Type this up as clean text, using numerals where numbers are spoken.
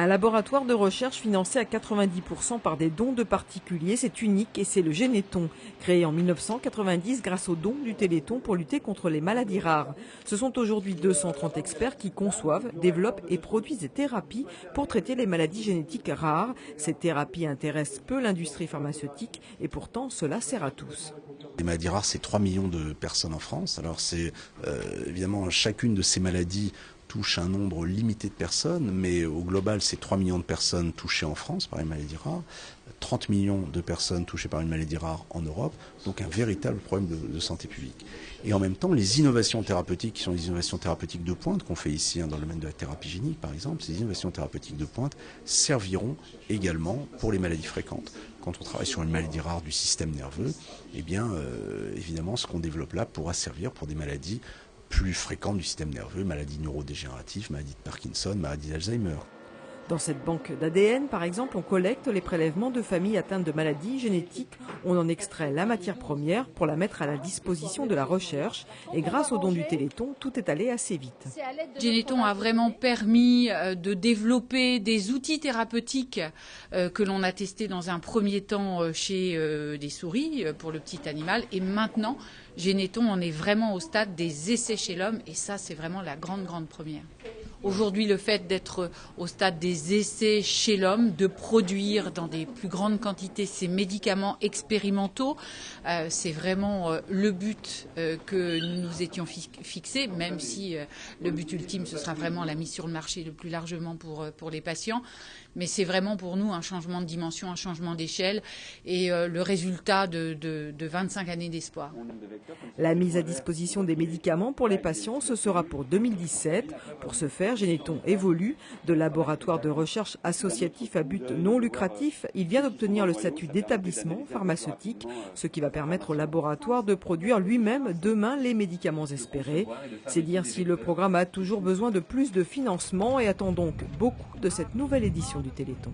Un laboratoire de recherche financé à 90% par des dons de particuliers, c'est unique et c'est le Généton, créé en 1990 grâce aux dons du Téléthon pour lutter contre les maladies rares. Ce sont aujourd'hui 230 experts qui conçoivent, développent et produisent des thérapies pour traiter les maladies génétiques rares. Ces thérapies intéressent peu l'industrie pharmaceutique et pourtant cela sert à tous. Les maladies rares, c'est 3 millions de personnes en France. Alors c'est évidemment chacune de ces maladies touche un nombre limité de personnes, mais au global, c'est 3 millions de personnes touchées en France par une maladie rare, 30 millions de personnes touchées par une maladie rare en Europe, donc un véritable problème de santé publique. Et en même temps, les innovations thérapeutiques, qui sont les innovations thérapeutiques de pointe qu'on fait ici dans le domaine de la thérapie génique, par exemple, ces innovations thérapeutiques de pointe serviront également pour les maladies fréquentes. Quand on travaille sur une maladie rare du système nerveux, eh bien, évidemment, ce qu'on développe là pourra servir pour des maladies plus fréquentes du système nerveux, maladies neurodégénératives, maladies de Parkinson, maladies d'Alzheimer. Dans cette banque d'ADN, par exemple, on collecte les prélèvements de familles atteintes de maladies génétiques. On en extrait la matière première pour la mettre à la disposition de la recherche. Et grâce aux dons du Téléthon, tout est allé assez vite. Généton a vraiment permis de développer des outils thérapeutiques que l'on a testés dans un premier temps chez des souris pour le petit animal. Et maintenant, Généton en est vraiment au stade des essais chez l'homme. Et ça, c'est vraiment la grande première. Aujourd'hui, le fait d'être au stade des essais chez l'homme, de produire dans des plus grandes quantités ces médicaments expérimentaux, c'est vraiment le but que nous nous étions fixés, même si le but ultime, ce sera vraiment la mise sur le marché le plus largement pour les patients. Mais c'est vraiment pour nous un changement de dimension, un changement d'échelle et le résultat de 25 années d'espoir. La mise à disposition des médicaments pour les patients, ce sera pour 2017. Pour ce faire, Généton évolue. De laboratoire de recherche associatif à but non lucratif, il vient d'obtenir le statut d'établissement pharmaceutique, ce qui va permettre au laboratoire de produire lui-même demain les médicaments espérés. C'est dire si le programme a toujours besoin de plus de financement et attend donc beaucoup de cette nouvelle édition du Téléthon.